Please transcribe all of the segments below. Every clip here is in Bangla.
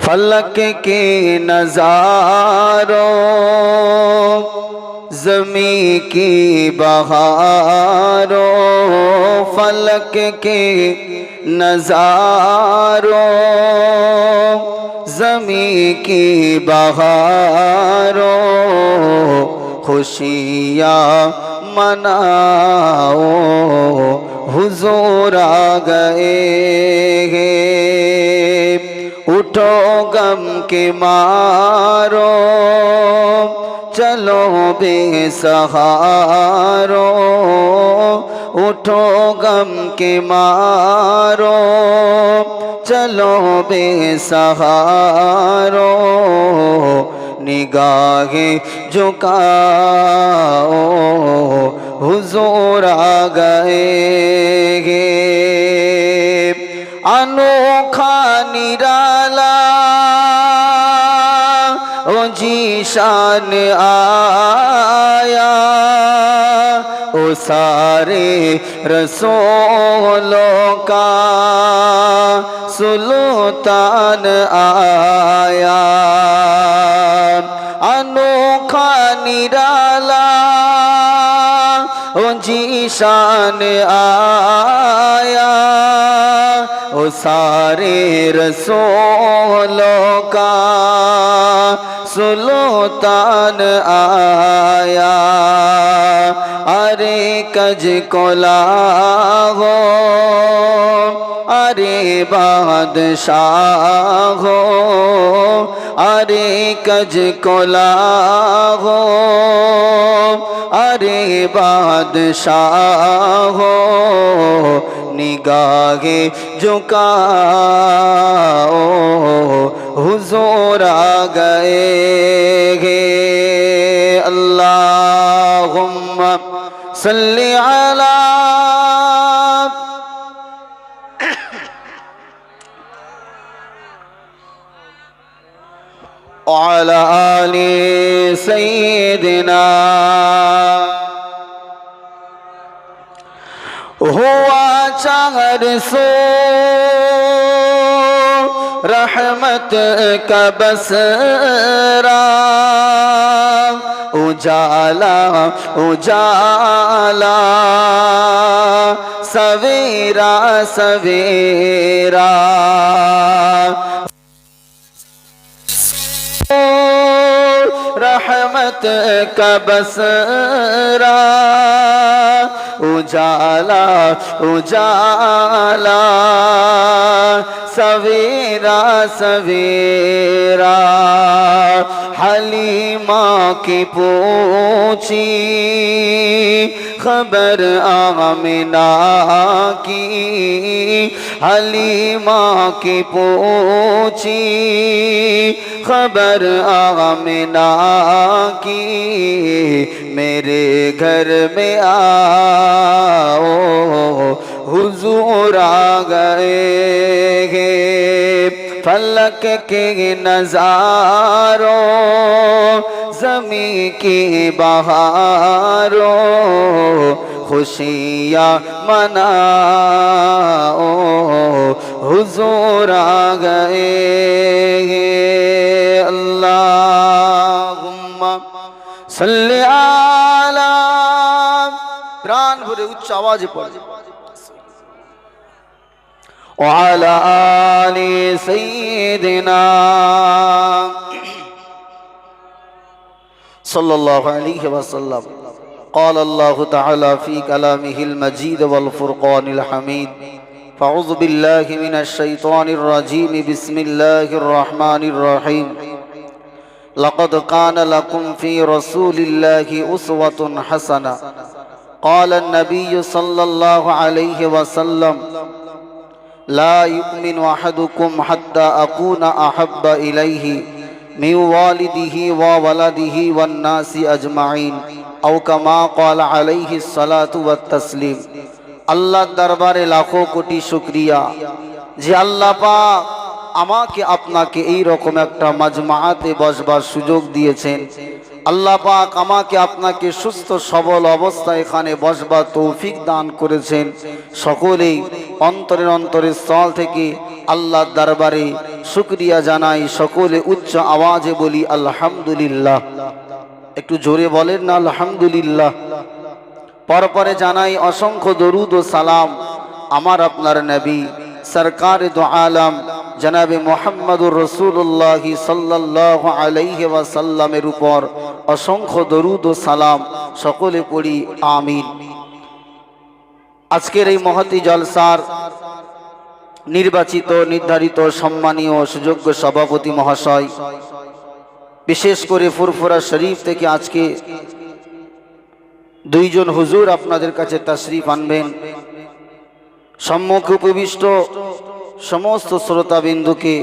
फलक के नज़ारों, ज़मी की बहारों, फलक के नज़ारों, ज़मी की बहारों, खुशियाँ मनाओ हुजूर आ गए हैं। उठो गम के मारो, चलो बेसहारो, उठो गम के मारो, चलो बेसहारो, निगाहें झुकाओ हुजूर आ गए हैं। अनोखा निराला ओ जीशान आया, ओ सारे रसूलों का सुल्तान आया। अनोखा निराला ओ जीशान आया, ओ सारे रसूलों का सुल्तान आया। अरे कज को लाओ, अरे बादशाह हो, अरे कज को लाओ, अरे बादशाह हो, निगाहें झुकाओ हुजूर आ गए हैं। अल्लाहुम्मा सल्ली अला अला आले सय्यिदिना। हुआ चाहर सो रहमत का बसरा, उजाला उजाला सवेरा सवेरा, रहमत का बसरा, उजाला उजाला सवेरा सवेरा। हलीमा की पूछी खबर आमिना की, हलीमा की पूछी खबर आमिना की, मेरे घर में आओ हुजूर आ गए हैं। फलक के नज़ारों, ज़मी की बहारों, खुशियाँ मनाओ हुजूर आ गए हैं। अल्लाहुम्मा सल्ली अला, प्राण भरे उच्च आवाज़े पढ़े, वअला आलि सय्यिदिना सल्लल्लाहु अलैहि वसल्लम। क़ाल अल्लाहु तआला फ़ी कलामिहिल मजीद वल फ़ुरक़ानिल हमीद। फ़अऊज़ु बिल्लाहि मिनश शैतानिर रजीम। बिस्मिल्लाहिर रहमानिर रहीम। लक़द कान लकुम फ़ी रसूलिल्लाहि उस्वतुन हसना। क़ाल अन्नबिय्यु सल्लल्लाहु अलैहि वसल्लम ला युमिनु अहदुकुम हत्ता अकूना अहब्ब इलैहि मिन वालिदिही व वलदिही वन्नासि अजमाइन औ कमा क़ाल अलैहि सलातु व तस्लीम। अल्लाह दरबारे लाखों कोटी शुक्रिया जे अल्लाह पाक আমাকে আপনাকে এই রকম একটা মাজমাআতে বসবার সুযোগ দিয়েছেন। আল্লাহ পাক আমাকে আপনাকে সুস্থ সবল অবস্থায় এখানে বসবার তৌফিক দান করেছেন। সকলেই অন্তরের স্থল থেকে আল্লাহর দরবারে শুকরিয়া জানাই, সকলে উচ্চ আওয়াজে বলি আলহামদুলিল্লাহ। একটু জোরে বলেন না আলহামদুলিল্লাহ। পরপরে জানাই অসংখ্য দরুদ ও সালাম আমার আপনার নবী সরকার দু আলম জনাবে মুহাম্মদুর রাসূলুল্লাহ সাল্লাল্লাহু আলাইহি ওয়াসাল্লামের উপর অসংখ্য দরুদ ও সালাম সকলে পড়ি আমিন। আজকের এই মহতি জলসার নির্বাচিত নির্ধারিত সম্মানীয় সুযোগ্য সভাপতি মহাশয়, বিশেষ করে ফুরফুরা শরীফ থেকে আজকে দুইজন হুজুর আপনাদের কাছে তাশরীফ আনবেন। সম্মুখে উপবিষ্ট সমস্ত শ্রোতাবিন্দুকে,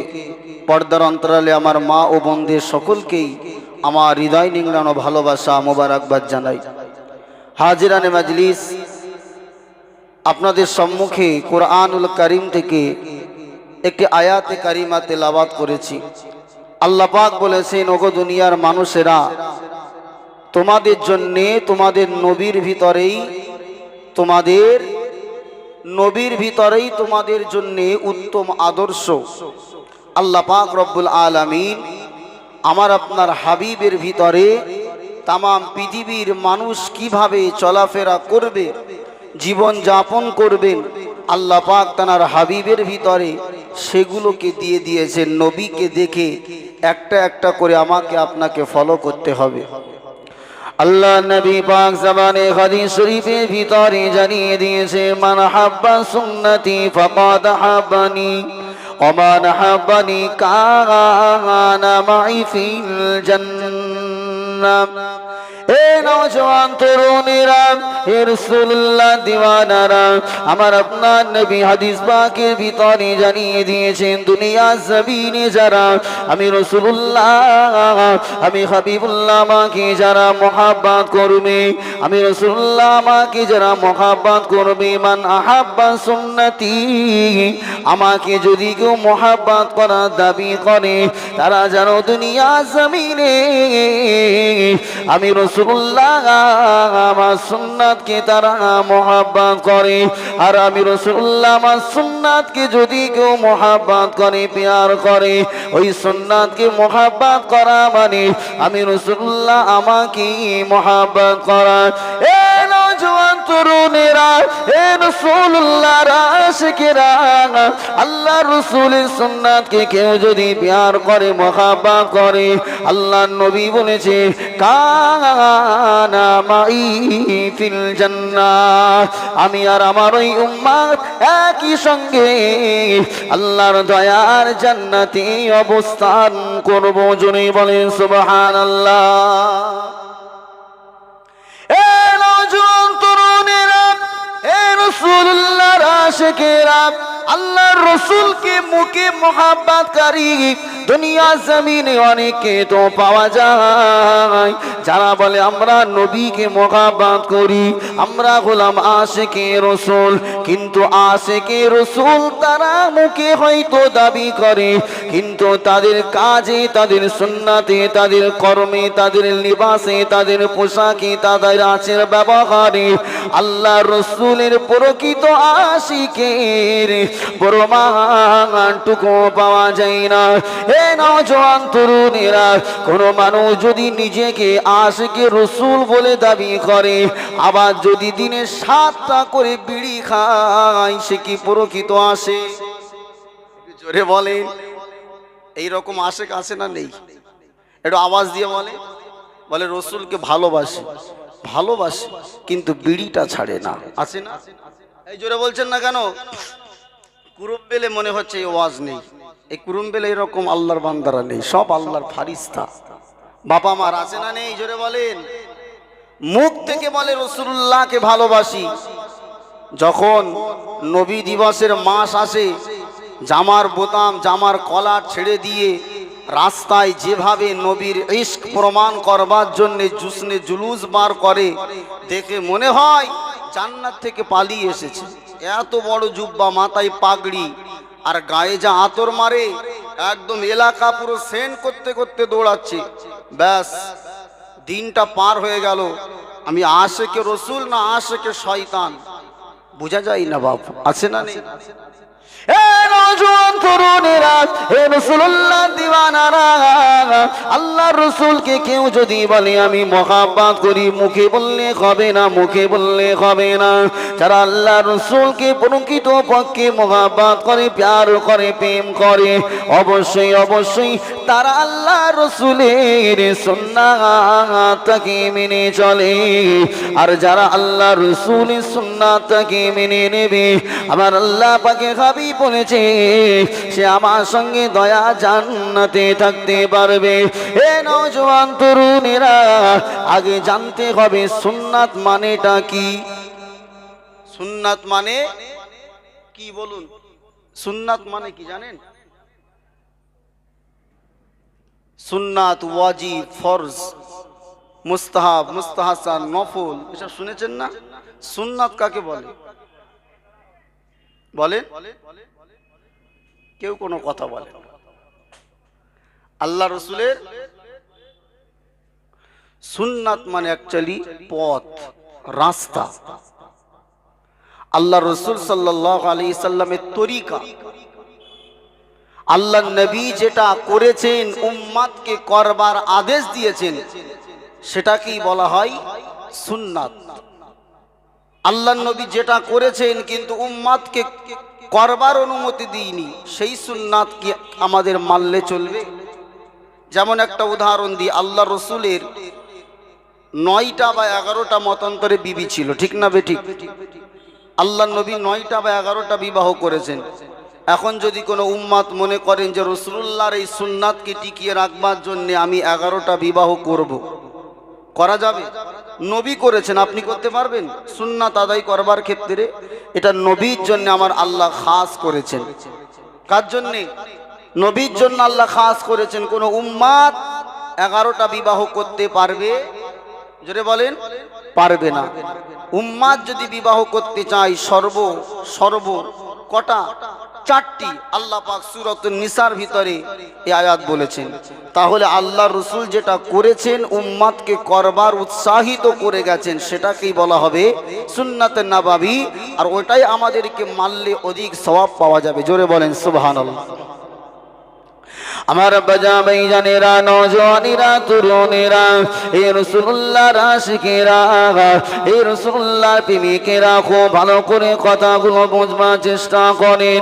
পর্দার অন্তরালে আমার মা ও বোনদের সকলকেই আমার হৃদয় নিংড়ানো ভালোবাসা মোবারকবাদ জানাই। হাজিরানে মাজলিস, আপনাদের সম্মুখে কোরআনুল কারীম থেকে একটি আয়াতে কারিমা তেলাওয়াত করেছি। আল্লাহ পাক বলেছেন, ওগো দুনিয়ার মানুষেরা, তোমাদের জন্যে তোমাদের নবীর ভিতরেই তোমাদের জন্যে উত্তম আদর্শ। আল্লাহ পাক রব্বুল আলামিন আমার আপনার হাবিবের ভিতরে তামাম পৃথিবীর মানুষ কিভাবে চলাফেরা করবে, জীবন যাপন করবেন, আল্লাহ পাক তার হাবিবের ভিতরে সেগুলোকে দিয়ে দিয়েছেন। নবীকে দেখে একটা একটা করে আমাকে আপনাকে ফলো করতে হবে। আল্লাহ নবী পাক জবানে হাদিস শরীফের ভিতরে জানিয়ে দিয়েছে, মান হাব্বা সুন্নতি ফাকাদ হাব্বানি ওয়া মান হাব্বানি কানা মাই ফিল জান্নাহ। এ নওজওয়ান তরুণীরা, হে রাসূলুল্লাহ দিওয়ানারা, আমার আপনার নবী হাদিস পাকের ভিতরে জানিয়ে দিয়েছেন, দুনিয়া জমিনে যারা আমি রাসূলুল্লাহ, আমি হাবিবুল্লাহ আমাকে যারা মহব্বত করবে, আমি রাসূলুল্লাহ আমাকে যারা মহব্বত করবে, মান আহাব্বা সুন্নতি, আমাকে যদি কেউ মহব্বত করার দাবি করে, তারা যেন দুনিয়া জমিনে আমি রাসূলুল্লাহ আমার সুন্নাতকে তারা মহব্বত করে। আর আমি রাসূলুল্লাহ আমার সুন্নাতকে যদি কেউ মহব্বত করে, প্যার করে, ওই সুন্নাতকে মহব্বত করা মানে আমি রাসূলুল্লাহ আমাকে মহব্বত করা। এ নওজওয়ান তরুণেরা, এ রাসূলুল্লাহর আশিকেরা, আল্লাহ রাসূলের সুন্নাতকে কেউ যদি প্যার করে, মহব্বত করে, আল্লাহ নবী বলেছে, কানা মাই ফিল জান্নাহ, আমি আর আমার ওই উম্মত একই সঙ্গে আল্লাহর দয়ার জান্নাতে অবস্থান করব। জোরে বলেন সুবহানাল্লাহ। এ নওজওয়ান তরুণেরা, এ রাসূলুল্লাহর আশিকেরা, আল্লাহর রাসূলকে মুখে মহব্বতকারী দুনিয়া জমিনে অনেকে তো পাওয়া যায়, যারা বলে আমরা নবীকে মহব্বত করি, আমরা গোলাম আশিকে রাসূল, কিন্তু আশিকে রাসূল তারা মুখে হয়তো দাবি করে, কিন্তু তাদের কাজে, তাদের সুন্নাতে, তাদের কর্মে, তাদের লিবাসে, তাদের পোশাকে, তাদের আচার ব্যবহারে আল্লাহর রাসূলের প্রকৃত আশিকের প্রমাণটুকু পাওয়া যায় না। হে নওজওয়ান তরুণেরা, কোন মানুষ যদি নিজেকে আশিকে রাসূল বলে দাবি করে, আবার যদি দিনে 7টা করে বিড়ি খায়, সে কি প্রকৃত আশিক? জোরে বলেন, এইরকম আশিক আছে না নেই? একটু আওয়াজ দিয়ে বলে রাসূলকে ভালোবাসে কিন্তু বিড়িটা ছাড়ে না, আছে না? এই জোরে বলছেন না কেন? কুরুমবেলে মনে হচ্ছে এই ওয়াজ নেই। এই কুরুমবেলে এরকম আল্লাহর বান্দারা নেই, সব আল্লাহর ফারিস্তা। বাবা মার আছে না নেই? জোরে বলেন। মুখ থেকে বলে রাসূলুল্লাহকে ভালোবাসি, যখন নবী দিবসের মাস আসে, জামার বোতাম, জামার কলার ছেড়ে দিয়ে রাস্তায় যেভাবে নবীর ইশক প্রমাণ করবার জন্য জুসনে জুলুস বার করে, দেখে মনে হয় জান্নাত থেকে পালিয়ে এসেছে। এত বড় জুব্বা, মাথায় পাগড়ি, আর গায়ে যা আতর মারে, একদম এলাকা পুরো সেন্ট করতে করতে দৌড়াচ্ছে। ব্যাস, দিনটা পার হয়ে গেল। আমি আশিকে রাসূল না আশিকে শয়তান বোঝা যায় না? বাপ আছে না নেই? এ নওজোয়ান তরুণেরা, এ রাসূলুল্লাহ দিওয়ানারা, আল্লাহর রাসূলকে কেউ যদি বলে আমি মহব্বত করি, মুখে বললে হবে না, মুখে বললে হবে না। যারা আল্লাহর রাসূলকে প্রকৃত পক্ষে মহব্বত করে, প্যার করে, প্রেম করে, অবশ্যই অবশ্যই তারা আল্লাহর রাসূলের সুন্নাতকে মেনে চলে। আর যারা আল্লাহর রাসূলের সুন্নাতকে মেনে নেবে, আমার আল্লাহ পাকের হাবিব বলেছে সে আমার সঙ্গে দয়া জান্নাতে থাকতে পারবে। এ নওজোয়ান তরুণেরা, আগে জানতে হবে সুন্নাত মানেটা কি। সুন্নাত মানে কি বলুন? সুন্নাত মানে কি জানেন? সুন্নাত, ওয়াজিব, ফরজ, মুস্তাহাব, মুস্তাহাসান, নফল, এসব শুনেছেন না? সুন্নাত কাকে বলে? বলেন, কেউ কোনো কথা বলে? আল্লাহ রসুলের সুন্নাত মানে অ্যাকচুয়ালি পথ, রাস্তা। আল্লাহ রসুল সাল্লাল্লাহু আলাইহি সাল্লামের তরিকা, আল্লাহ নবী যেটা করেছেন, উম্মাদকে করবার আদেশ দিয়েছেন, সেটাকেই বলা হয় সুন্নাত। আল্লাহ নবী যেটা করেছেন কিন্তু উম্মাদকে করবার অনুমতি দিইনি, সেই সুন্নাত কি আমাদের মানলে চলবে? যেমন একটা উদাহরণ দিই, আল্লাহ রসুলের 9টা বা 11টা মতান্তরে বিবি ছিল, ঠিক না বেঠিক? আল্লাহ নবী 9টা বা 11টা বিবাহ করেছেন। এখন যদি কোনো উম্মাত মনে করেন যে রাসূলুল্লাহর এই সুন্নাতকে টিকিয়ে রাখবার জন্য আমি 11টা বিবাহ করব, করা যাবে? নবী করেছেন, আপনি করতে পারবেন? সুন্নাত আদায় করবার ক্ষেত্রে এটা নবীর জন্য আমার আল্লাহ খাস করেছেন। কার জন্য? নবীর জন্য আল্লাহ খাস করেছেন। কোন উম্মাত 11টা বিবাহ করতে পারবে? জোরে বলেন, পারবে না। উম্মাত যদি বিবাহ করতে চায় সর্ব কটা? 4টি। আল্লাহ পাক সূরাতুন নিসার ভিতরে এই আয়াত বলেছেন। তাহলে আল্লাহ রসুল যেটা করেছেন, উম্মাতকে করবার উৎসাহিত করে গেছেন, সেটাকেই বলা হবে সুন্নাতে নববী। আর ওটাই আমাদেরকে মানলে অধিক সওয়াব পাওয়া যাবে। জোরে বলেন সুবহানাল্লাহ। আমার বাজা ভাইজানেরা, নওজওয়ানেরা, তরুণেরা, এ রাসূলুল্লাহর আশিকেরা, এ রাসূলুল্লাহর প্রেমিকেরা, খুব ভালো করে কথাগুলো বুঝবার চেষ্টা করেন।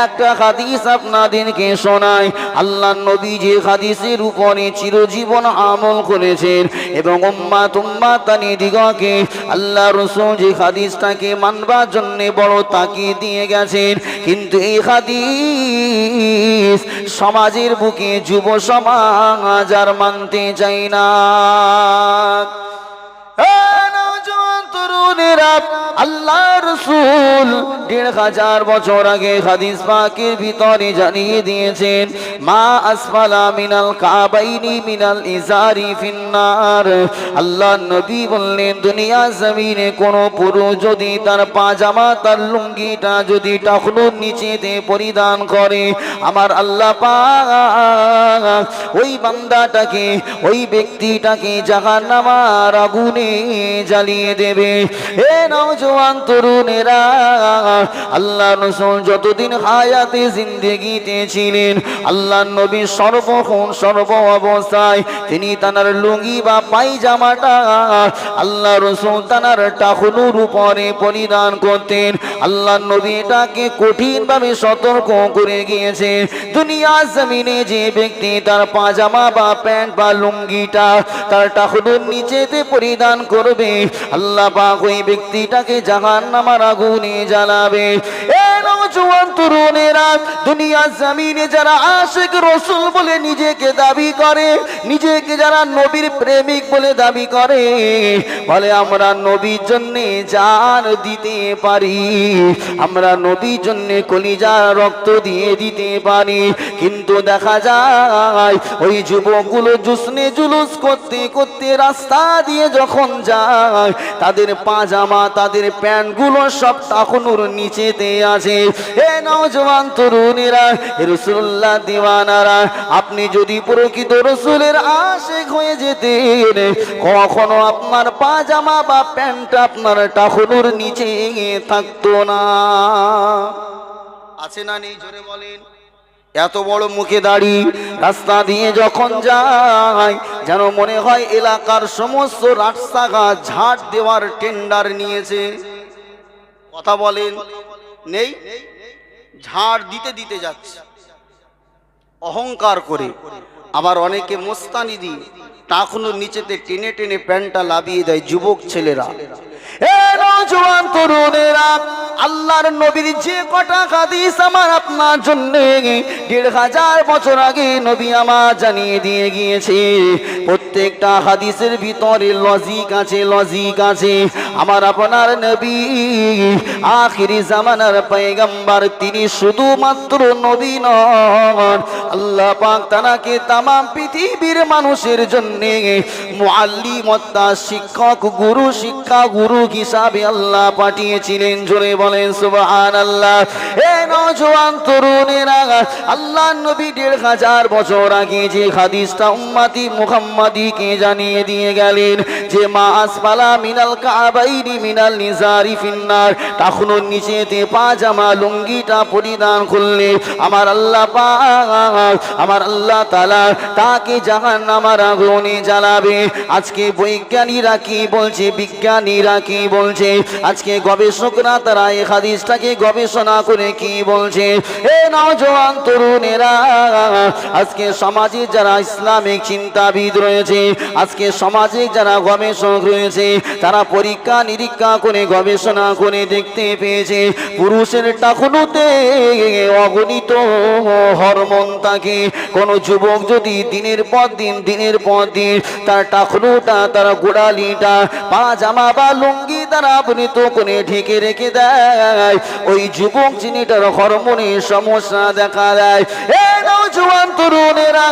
একটা হাদিস আপনাদেরকে শোনাই। আল্লাহর নবী যে হাদিসের উপরে চিরজীবন আমল করেছেন এবং উম্মাতানি দিগকে আল্লাহ রাসূল যে হাদিসটাকে মানবার জন্য বড় তাকিদ দিয়ে গেছেন, কিন্তু এই হাদিস সমাজের বুকে যুব সমাজ আর মানতে চাই না। আল্লাহ রসুল 1500 বছর আগে হাদিস পাকের ভিতরে জানিয়ে দিয়েছেন, মা আসফালা মিনাল কাবাইনি মিনাল ইজারি ফিন্নার। আল্লাহ নবী বললেন, দুনিয়া জমিনে কোন পুরুষ যদি তার পাজামা, তার লুঙ্গিটা যদি টাকনুর নিচেতে পরিধান করে, আমার আল্লাহ পাক ওই বান্দাটাকে, ওই ব্যক্তিটাকে জাহান্নামের আগুনে জ্বালিয়ে দেবে। হে নওজওয়ান তরুণেরা, আল্লাহ রাসূল যতদিন হায়াতে জিন্দেগিতে ছিলেন, আল্লাহ নবী সর্বক্ষণ সর্ব অবস্থায় তিনি তার লুঙ্গি বা পায়জামাটা আল্লাহ রাসূল তার টাকনুর উপরে পরিধান করতেন। আল্লাহ নবী এটাকে কঠিনভাবে সতর্ক করে গিয়েছে, দুনিয়া জমিনে যে ব্যক্তি তার পাজামা বা প্যান্ট বা লুঙ্গিটা তার টাকনুর নিচেতে পরিধান করবে, আল্লাহ পাক ওই ব্যক্তিটাকে জাহান্নামের আগুনে জ্বালাবে। এ নওজওয়ান তরুণেরা, দুনিয়া জমিনে যারা আশিক রাসূল বলে নিজেকে দাবি করে, নিজেকে যারা নবীর প্রেমিক বলে দাবি করে, বলে আমরা নবীর জন্য জান দিতে পারি, আমরা নবীর জন্য কলিজার রক্ত দিয়ে দিতে পারি, কিন্তু দেখা যায় ওই যুবকগুলো জুসনে জুলুস করতে করতে রাস্তা দিয়ে যখন যায়, তাদের পাজামা, তাদের প্যান্টগুলো সব টাকনুর নিচেতে আছে। হে নওজওয়ান তরুণেরা, রাসূলুল্লাহ দিওয়ানারা, আপনি যদি প্রকৃত রাসূলের আশিক হয়ে যেতেন, কখনো আপনার পাজামা বা প্যান্ট আপনার টাকনুর নিচে থাকতো না। আছে না নেই? জোরে বলেন। এত বড় মুখে দাড়ি রাস্তা দিয়ে যখন যায় যেন মনে হয় এলাকার সমস্ত রাস্তাঘাট ঝাড় দেওয়ার টেন্ডার নিয়েছে। কথা বলেন, নেই? ঝাড় দিতে দিতে যাচ্ছে অহংকার করে। আবার অনেকে মোস্তানি দিয়ে টাকুনোর নিচেতে টেনে টেনে প্যান্টটা লাভিয়ে দেয় যুবক ছেলেরা। এ নওজোয়ান তরুণেরা, আল্লাহর নবীর যে কটা হাদিস আমার আপনার জন্য ১৫০০ বছর আগে নবী আমার জানিয়ে দিয়ে গিয়েছে, প্রত্যেকটা হাদিসের ভিতরে লজিক আছে, লজিক আছে। আমার আপনার নবী আখিরি জামানার পয়গম্বর, তিনি শুধুমাত্র নবী নন, আল্লাহ পাক তাকে তামাম পৃথিবীর মানুষের জন্য মুআল্লিম অর্থাৎ শিক্ষক, গুরু, শিক্ষা গুরু হিসাবে আল্লাহ পাঠিয়েছিলেন। জোরে বলেন সুবহানাল্লাহ। এ নওজোয়ান তরুণেরা, আল্লাহ নবী ১৫০০ বছর আগে যে হাদিসটা উম্মতি মুহাম্মাদিকে জানিয়ে দিয়ে গেলেন যে মা আসফালা মিনাল কাবাইনি মিনাল নিজারি ফিন্নার, টাকুনোর নিচেতে পাজামা লুঙ্গিটা পরিধান করলে আমার আল্লাহ পাক, আমার আল্লাহ তাআলা তাকে জাহান্নামের আগুনে জ্বালাবে। আজকে বৈজ্ঞানিকরা কি বলছে, বিজ্ঞানীরা কি বলছে, আজকে গবেষকরা তারা এই হাদিসটাকে গবেষণা করে কি বলছে? এ নওজোয়ান তরুণেরা, আজকে সমাজে যারা ইসলামিক চিন্তাবিদ রয়েছে, আজকে সমাজে যারা গবেষক রয়েছে, তারা পরীক্ষা নিরীক্ষা করে গবেষণা করে দেখতে পেয়েছে পুরুষের টাকুনোতে অগণিত হরমোন থাকে। কোন যুবক যদি দিনের পর দিন তার টাকুনোটা, তার গোড়ালিটা পাজামা বা লুঙ্গি তারা আবৃত করে ঢেকে রেখে দেয়, ওই যুবক যিনিটার হরমোনের সমস্যা দেখা দেয়। এ নওজোয়ান তরুণেরা,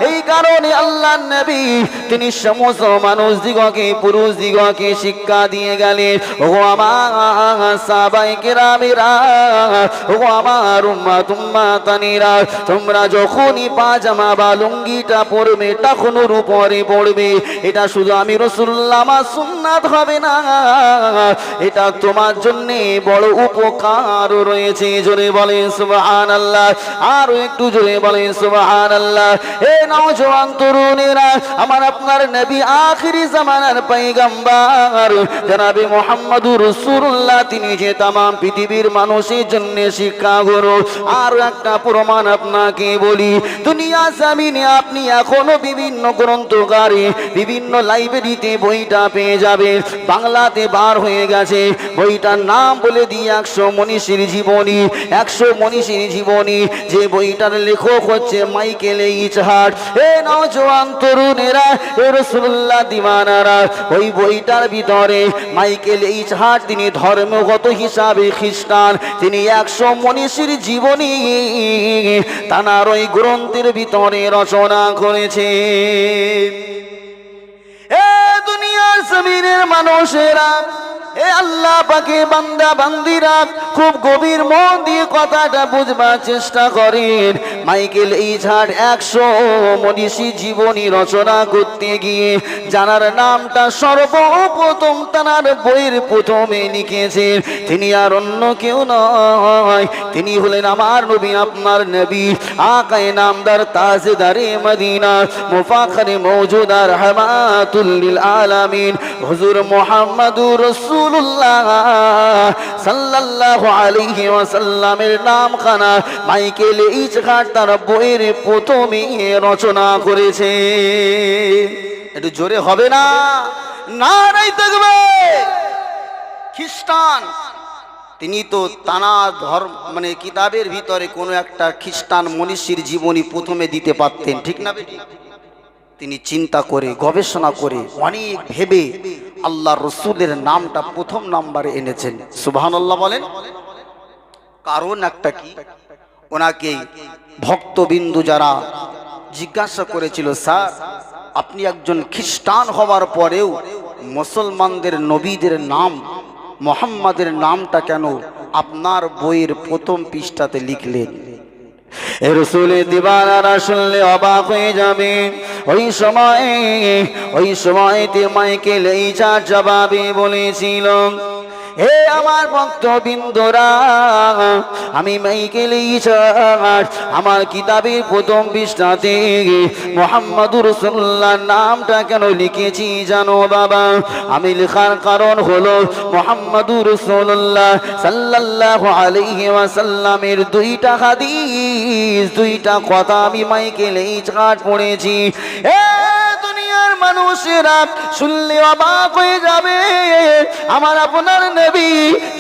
এই কারণে আল্লাহ নবী তিনি সমস্ত মানুষ দিগকে, পুরুষ দিগকে শিক্ষা দিয়ে গেলেন, ও আমার সাহাবায়ে কেরামেরা, ও আমার উম্মাতানিরা, তোমরা যখনই পাজামা বা লুঙ্গিটা পরবে, টাকুনোর উপরে পড়বে, এটা শুধু আমি রাসূলুল্লাহ আমার সুন্নাত হবে না, এটা তোমার জন্য বড় উপকার রয়েছে। জোরে বলেন সুবহানাল্লাহ, আরো একটু জোরে বলেন সুবহানাল্লাহ। এ নওজোয়ান তরুণেরা, আমার আপনার নবী আখিরি জামানার পয়গম্বর জনাবে মুহাম্মদুর রাসূলুল্লাহ, তিনি যে तमाम পৃথিবীর মানুষের জন্য শিক্ষা গুরু। আর একটা প্রমাণ আপনাকে বলি, দুনিয়া জমিনে আপনি এখনো বিভিন্ন গ্রন্থগারে, বিভিন্ন লাইব্রেরিতে বইটা পেয়ে যাবেন। বাংলাতে বার হয়ে গেছে, বইটার নাম বলে দিই ১০০ মনীষীর জীবনী। ১০০ মনীষীর জীবনী, যে বইটার লেখক হচ্ছে মাইকেল এইচ হার্ট। এ নওজোয়ান তরুণেরা, এ রাসূলুল্লাহ দিওয়ানারা, ওই বইটার ভিতরে মাইকেল এইচ হার্ট তিনি ধর্মগত হিসাবে খ্রিস্টান, তিনি ১০০ মনীষীর জীবনী তানার ওই গ্রন্থের ভিতরে রচনা করেছে। এ দুনিয়ার জমিনের মানুষেরা, এ আল্লাহ পাকে বান্দা বান্দিরা, খুব গভীর মন দিয়ে কথাটা বুঝবার চেষ্টা করেন। মাইকেল এইচ হার্ট ১০০ মনীষী জীবনী রচনা করতে গিয়ে যার নামটা সর্বপ্রথম তার বইয়ের প্রথমে লিখেছেন, তিনি আর অন্য কেউ নয়, তিনি হলেন আমার নবী, আপনার নবী, আকায়ে নামদার, তাজদারে মদিনা, মুফাখরে মওজুদার, রহমাতুল লিল আলামিন, হুজুর মুহাম্মদুর রাসূলুল্লাহ সাল্লাল্লাহু আলাইহি ওয়াসাল্লামের নামখানা মাইকেল এইচ হার্ট তার বইয়ের প্রথমে রচনা করেছে। একটু জোরে হবে না? নারায়ে তাকবীর। খ্রিস্টান, তিনি তো তানা ধর্ম মানে কিতাবের ভিতরে কোনো একটা খ্রিস্টান মনীষীর জীবনী প্রথমে দিতে পারতেন, ঠিক না বেটি? তিনি চিন্তা করে গবেষণা করে অনেক ভেবে আল্লাহ রসুলের নামটা প্রথম নাম্বারে এনেছেন। সুবহানাল্লাহ বলেন। কারণ একটা কি, ওনাকে ভক্তবিন্দু যারা জিজ্ঞাসা করেছিল, স্যার আপনি একজন খ্রিস্টান হওয়ার পরেও মুসলমানদের নবীদের নাম মুহাম্মাদের নামটা কেন আপনার বইয়ের প্রথম পৃষ্ঠাতে লিখলেন? রাসূল দিওয়ানারা শুনলে অবাক হয়ে যাবে। ওই সময়তে মাইকেল এইচ হার্ট জবাবে বলেছিল, হে আমার ভক্তবৃন্দরা, আমি মাইকেল ইসার আমার কিতাবের প্রথম পৃষ্ঠাতে মুহাম্মাদুর রাসূলুল্লাহ নামটা কেন লিখেছি জানো বাবা? আমি লেখার কারণ হলো মুহাম্মাদুর রাসূলুল্লাহ সাল্লাল্লাহু আলাইহি ওয়াসাল্লামের দুইটা হাদিস, দুইটা কথা আমি মাইকেল ইসার পড়েছি। মানুষেরা শুনলে অবাক হয়ে যাবে। আমার আপনার নবী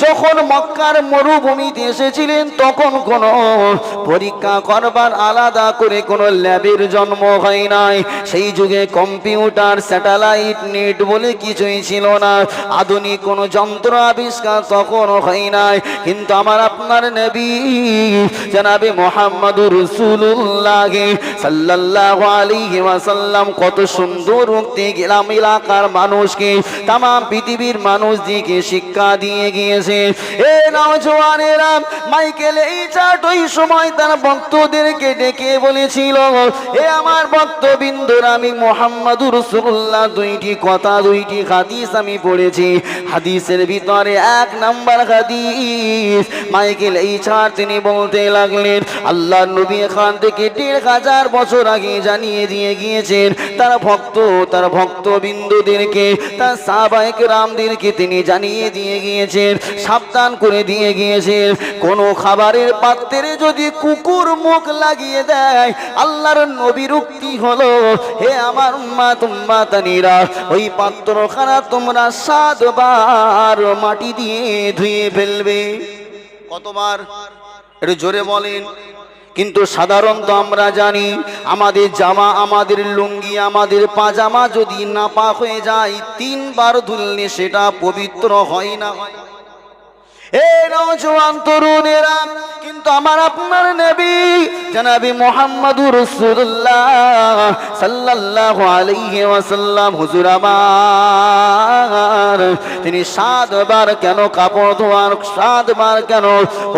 যখন মক্কার মরুভূমিতে এসেছিলেন তখন কোন পরীক্ষা করবার আলাদা করে কোন ল্যাবের জন্ম হয় নাই। সেই যুগে কম্পিউটার, স্যাটেলাইট, নেট বলে কিছুই ছিল না। আধুনিক কোন যন্ত্র আবিষ্কার তখন হয় নাই। কিন্তু আমার আপনার নবী জনাবে মুহাম্মাদুর রাসূলুল্লাহ সাল্লাল্লাহু আলাইহি ওয়াসাল্লাম কত সুন্দর গ্রাম এলাকার মানুষকে, তাম পৃথিবীর মানুষদিকে শিক্ষা দিয়ে গিয়েছে। এ নওজওয়ানেরা, মাইকেল ইসার ওই সময় তার ভক্তদেরকে ডেকে বলেছিল, এ আমার ভক্তবৃন্দরা, আমি মুহাম্মাদুর রাসূলুল্লাহ দুইটি কথা, দুইটি হাদিস আমি পড়েছি। হাদিসের ভিতরে এক নাম্বার হাদিস, মাইকেল ইসার তিনি বলতে লাগলেন, আল্লাহ নবী এখান থেকে ১৫০০ বছর আগে জানিয়ে দিয়ে গিয়েছেন তার ভক্তবিন্দুদেরকে, তার সাহাবায়ে কেরামদেরকে তিনি জানিয়ে দিয়ে গিয়েছেন, সাবধান করে দিয়ে গিয়েছেন, কোন খাবারের পাত্রে যদি কুকুর মুখ লাগিয়ে দেয়, আল্লাহর নবীর উক্তি হলো, হে আমার উম্মাতানিরা, ওই পাত্রখানা তোমরা ৭ বার মাটি দিয়ে ধুয়ে ফেলবে। কতবার? একটু জোরে বলেন। কিন্তু সাধারণত আমরা জানি আমাদের জামা, আমাদের লুঙ্গি, আমাদের পাজামা যদি নাপাক হয়ে যায় ৩ বার ধুললে সেটা পবিত্র হয় না। এ নওজওয়ান তরুণেরা, কিন্তু আমার আপনার নবী জনাবে মুহাম্মাদুর রাসূলুল্লাহ সাল্লাল্লাহু আলাইহি ওয়াসাল্লাম হুজুর আমার, তিনি ৭ বার কেন কাপড় ধোয়ার, ৭ বার কেন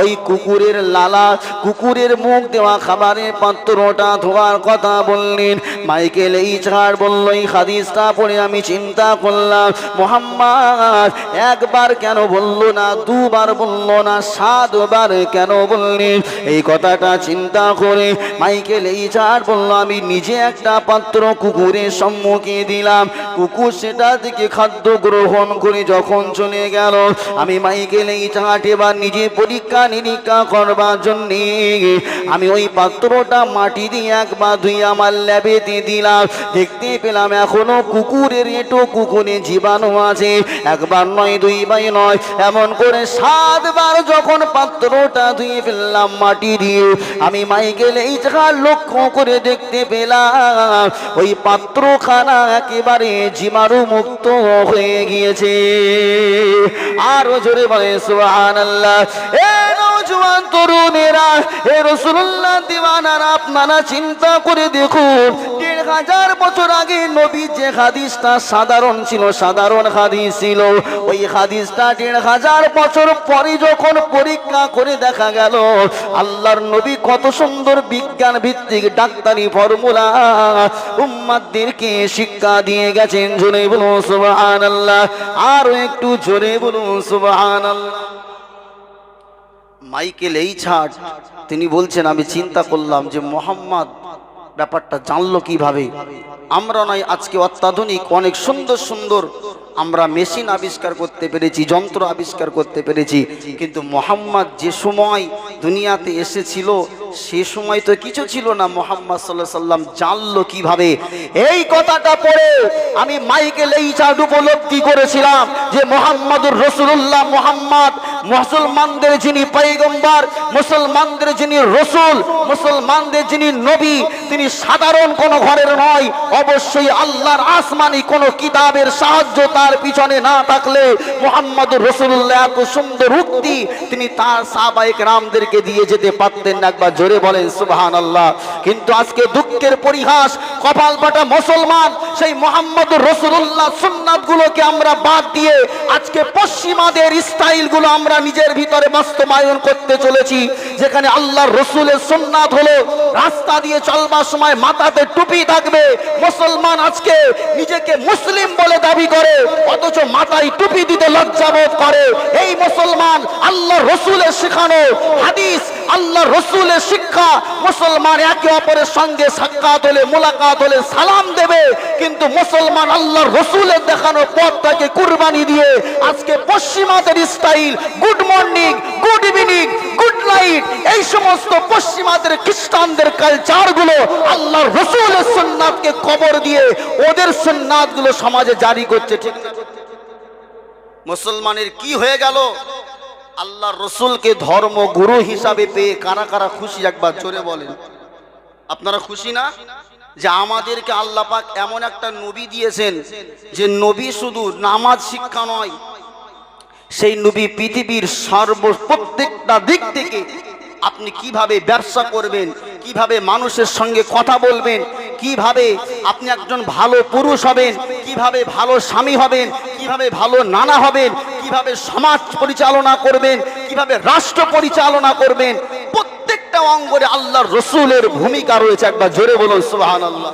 ওই কুকুরের লালা, কুকুরের মুখ দেওয়া খাবারের পাত্রটা ধোয়ার কথা বললেন? মাইকেল ইসার বলল, এই হাদিসটা পড়ে আমি চিন্তা করলাম, মুহাম্মদ একবার কেন বললো না, ২ বার বললো না, ৭ বার কেন বললেন? এই কথাটা চিন্তা করে মাইকেল ইসার বলল, আমি নিজে একটা পাত্র কুকুরের সম্মুখে দিলাম, কুকুর সেটা থেকে খাদ্য গ্রহণ করে যখন চলে গেল, আমি মাইকেল ইসার এবার নিজে পরীক্ষা নিরীক্ষা করবার জন্য আমি ওই পাত্রটা মাটি দিয়ে একবার ধুয়ে আমার ল্যাবেতে দিলাম। দেখতে পেলাম এখনো কুকুরের এঁটো, কুকুরে জীবাণু আছে। একবার নয়, ২ বার নয়, এমন করে ৭ বার যখন পাত্রটা ধুয়ে ফেললাম মাটি দিয়ে, আমি মাইকেল ইসার লক্ষ্য করে দেখতে পেলাম ওই পাত্রখানা একেবারে জীবাণু মুক্ত হয়ে গিয়েছে। আরো জোরে বলে সুবহানাল্লাহ। এ নওজওয়ান তরুণেরা, এ রাসূলুল্লাহ দিওয়ানারা, আপনারা চিন্তা করে দেখুন, ১৫০০ বছর আগে নবী যে হাদিসটা সাধারণ ছিল, সাধারণ হাদিস ছিল, ওই হাদিসটা ১৫০০ বছর পরে যখন পরীক্ষা করে দেখা গেল, আল্লাহর নবী কত সুন্দর বিজ্ঞান ভিত্তিক ডাক্তারি ফর্মুলা উম্মতদেরকে শিক্ষা দিয়ে গেছেন। জোরে বলুন সুবহানাল্লাহ, আর একটু জোরে বলুন সুবহানাল্লাহ। মাইকেল ইসার তিনি বলছেন, আমি চিন্তা করলাম যে মুহাম্মদ ব্যাপারটা জানলো কিভাবে? আমরা নয় আজকে অত্যাধুনিক অনেক সুন্দর সুন্দর আমরা মেশিন আবিষ্কার করতে পেরেছি, যন্ত্র আবিষ্কার করতে পেরেছি, কিন্তু মুহাম্মদ যে সময় দুনিয়াতে এসেছিল সে সময় তো কিছু ছিল না। মুহাম্মদ সাল্লাল্লাহু আলাইহি সাল্লাম জানলো কিভাবে? এই কথাটা পড়ে আমি মাইকেল ইসার উপলব্ধি করেছিলাম যে মুহাম্মাদুর রাসূলুল্লাহ, মুহাম্মদ মুসলমানদের যিনি পয়গম্বর, মুসলমানদের যিনি রসুল, মুসলমানদের যিনি নবী, তিনি সাধারণ কোনো ঘরের নয়, অবশ্যই আল্লাহর আসমানি কোনো কিতাবের সাহায্য তার পিছনে না থাকলে মুহাম্মাদুর রাসূলুল্লাহ এত সুন্দর উক্তি তিনি তার সাহাবায়ে কেরামদেরকে দিয়ে যেতে পারতেন না। একবার জোরে বলেন সুবহানাল্লাহ। কিন্তু আজকে দুঃখের পরিহাস, কপাল ফাটা মুসলমান সেই মুহাম্মাদুর রাসূলুল্লাহ সুন্নাতগুলোকে আমরা বাদ দিয়ে আজকে পশ্চিমাদের স্টাইলগুলো আমরা নিজের ভিতরে বাস্তবায়ন করতে চলেছি, যেখানে আল্লাহর রাসূলের সুন্নাত হলো রাস্তা দিয়ে চলবার সময় মাথাতে টুপি থাকবে, মুসলমান মুসলমান আজকে নিজেকে মুসলিম বলে দাবি করে, অথচ মাথায় টুপি দিতে লজ্জাবোধ করে। এই মুসলমান আল্লাহ রসুলের শেখানো হাদিস, আল্লাহ রসুলের শিক্ষা, মুসলমান একে অপরের সঙ্গে সাক্ষাৎ হলে, মোলাকাত হলে সালাম দেবে, কিন্তু মুসলমান আল্লাহ রসুলের দেখানো পথটাকে কুরবানি দিয়ে আজকে পশ্চিমাদের style, good morning, good evening, good night, এই সমস্ত পশ্চিমাদের খ্রিস্টানদের কালচারগুলো আল্লাহর রসুলের সুন্নাতকে কবর দিয়ে ওদের সুন্নাতগুলো সমাজে জারি করছে। ঠিক না? মুসলমানের কি হয়ে গেল? আল্লাহর রসুলকে ধর্মগুরু হিসাবে পেয়ে কারা কারা খুশি? একবার জোরে বলেন। আপনারা খুশি না যে আমাদেরকে আল্লাহ পাক এমন একটা নবী দিয়েছেন যে নবী শুধু নামাজ শিক্ষা নয়, সেই নবী পৃথিবীর প্রত্যেকটা দিক থেকে আপনি কিভাবে ব্যবসা করবেন, কিভাবে মানুষের সঙ্গে কথা বলবেন, কিভাবে আপনি একজন ভালো পুরুষ হবেন, কিভাবে ভালো স্বামী হবেন, কিভাবে ভালো নানা হবেন, কিভাবে সমাজ পরিচালনা করবেন, কিভাবে রাষ্ট্র পরিচালনা করবেন, প্রত্যেকটা অঙ্গনে আল্লাহর রসুলের ভূমিকা রয়েছে। একবার জোরে বলুন সুবহানাল্লাহ।